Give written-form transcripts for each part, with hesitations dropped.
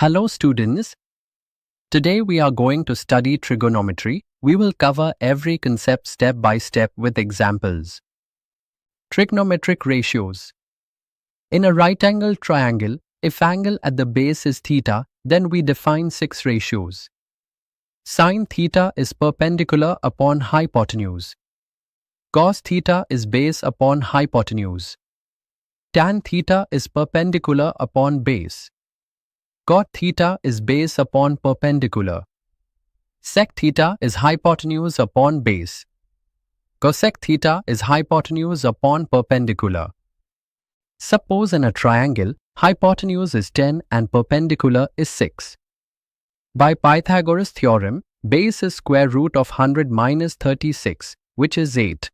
Hello students, today we are going to study trigonometry. We will cover every concept step by step with examples. Trigonometric ratios. In a right-angled triangle, if angle at the base is theta, then we define 6 ratios. Sin theta is perpendicular upon hypotenuse. Cos theta is base upon hypotenuse. Tan theta is perpendicular upon base. Cot theta is base upon perpendicular. Sec theta is hypotenuse upon base. Cosec theta is hypotenuse upon perpendicular. Suppose in a triangle, hypotenuse is 10 and perpendicular is 6. By Pythagoras theorem, base is square root of 100 minus 36, which is 8.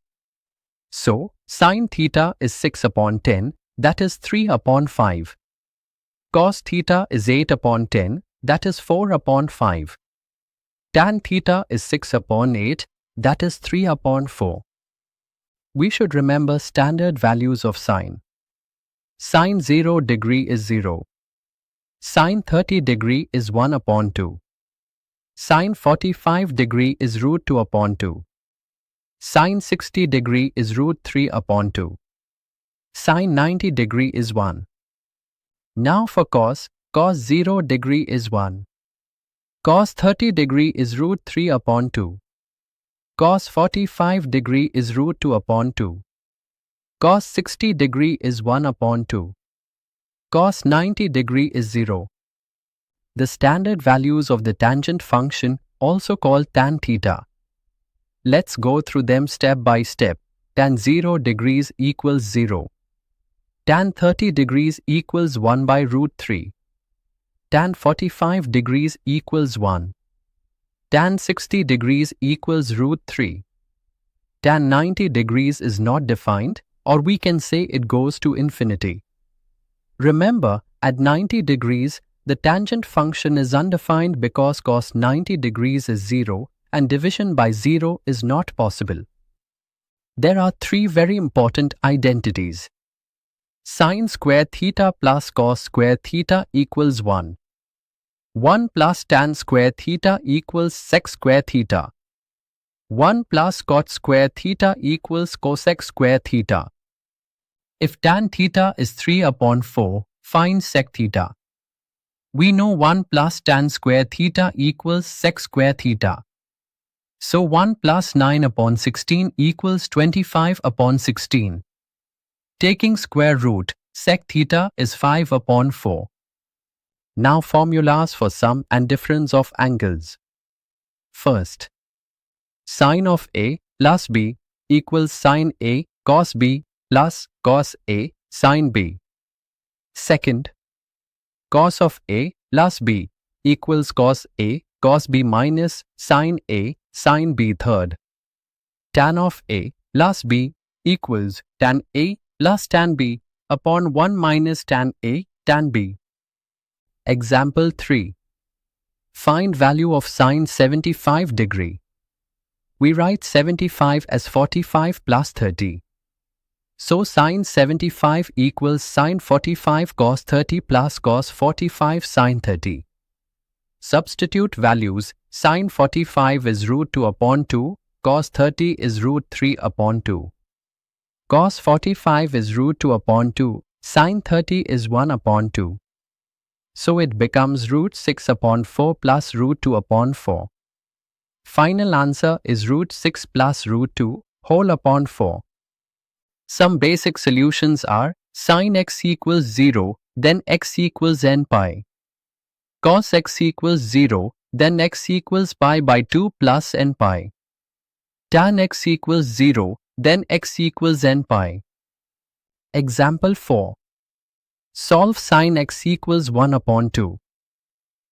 So, sin theta is 6 upon 10, that is 3 upon 5. Cos theta is 8 upon 10, that is 4 upon 5. Tan theta is 6 upon 8, that is 3 upon 4. We should remember standard values of sine. Sin 0 degree is 0. Sin 30 degree is 1 upon 2. Sin 45 degree is root 2 upon 2. Sin 60 degree is root 3 upon 2. Sin 90 degree is 1. Now for cos 0 degree is 1. Cos 30 degree is root 3 upon 2. Cos 45 degree is root 2 upon 2. Cos 60 degree is 1 upon 2. Cos 90 degree is 0. The standard values of the tangent function, also called tan theta. Let's go through them step by step. Tan 0 degrees equals 0. Tan 30 degrees equals 1 by root 3. Tan 45 degrees equals 1. Tan 60 degrees equals root 3. Tan 90 degrees is not defined, or we can say it goes to infinity. Remember, at 90 degrees, the tangent function is undefined because cos 90 degrees is 0 and division by 0 is not possible. There are 3 very important identities. Sin square theta plus cos square theta equals 1. 1 plus tan square theta equals sec square theta. 1 plus cot square theta equals cosec square theta. If tan theta is 3 upon 4, find sec theta. We know 1 plus tan square theta equals sec square theta. So 1 plus 9 upon 16 equals 25 upon 16. Taking square root, sec theta is 5 upon 4. Now formulas for sum and difference of angles. First, sin of A plus B equals sin A cos B plus cos A sin B. Second, cos of A plus B equals cos A cos B minus sin A sin B. Third, tan of A plus B equals tan A plus tan B upon 1 minus tan A tan B. Example 3. Find value of sin 75 degree. We write 75 as 45 plus 30. So sin 75 equals sin 45 cos 30 plus cos 45 sin 30. Substitute values. Sin 45 is root 2 upon 2, cos 30 is root 3 upon 2. Cos 45 is root 2 upon 2, sin 30 is 1 upon 2. So it becomes root 6 upon 4 plus root 2 upon 4. Final answer is root 6 plus root 2 whole upon 4. Some basic solutions are sin x equals 0, then x equals n pi. Cos x equals 0, then x equals pi by 2 plus n pi. Tan x equals 0, then x equals n pi. Example 4. Solve sin x equals 1 upon 2.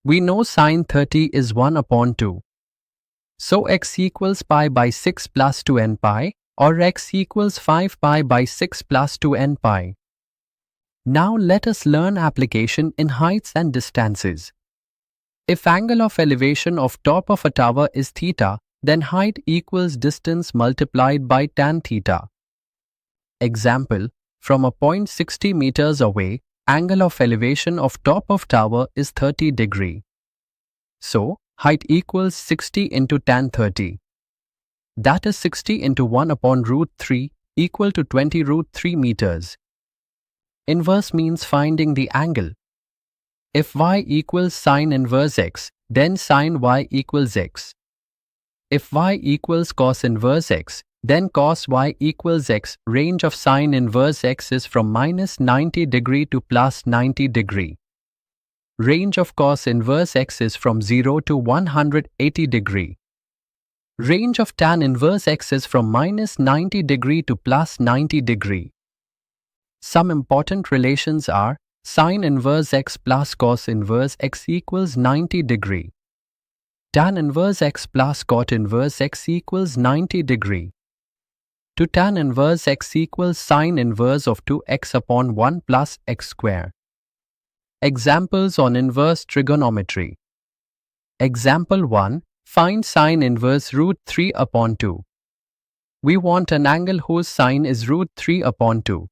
We know sin 30 is 1 upon 2. So x equals pi by 6 plus 2n pi, or x equals 5 pi by 6 plus 2n pi. Now let us learn application in heights and distances. If angle of elevation of top of a tower is theta, then height equals distance multiplied by tan theta. Example, from a point 60 meters away, Angle of elevation of top of tower is 30 degree. So, height equals 60 into tan 30. That is 60 into 1 upon root 3 equal to 20 root 3 meters. Inverse means finding the angle. If y equals sine inverse x, then sine y equals x. If y equals cos inverse x, then cos y equals x. Range of sine inverse x is from minus 90 degree to plus 90 degree. Range of cos inverse x is from 0 to 180 degree. Range of tan inverse x is from minus 90 degree to plus 90 degree. Some important relations are sine inverse x plus cos inverse x equals 90 degree. Tan inverse x plus cot inverse x equals 90 degree. To tan inverse x equals sine inverse of 2x upon 1 plus x square. Examples on inverse trigonometry. Example 1. Find sine inverse root 3 upon 2. We want an angle whose sine is root 3 upon 2.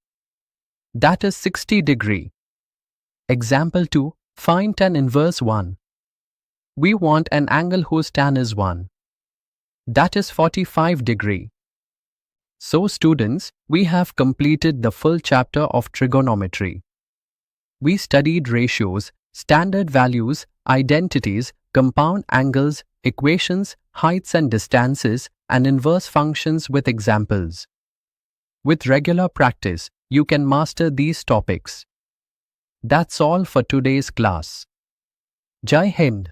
That is 60 degree. Example 2. Find tan inverse 1. We want an angle whose tan is 1. That is 45 degree. So students, we have completed the full chapter of trigonometry. We studied ratios, standard values, identities, compound angles, equations, heights and distances, and inverse functions with examples. With regular practice, you can master these topics. That's all for today's class. Jai Hind.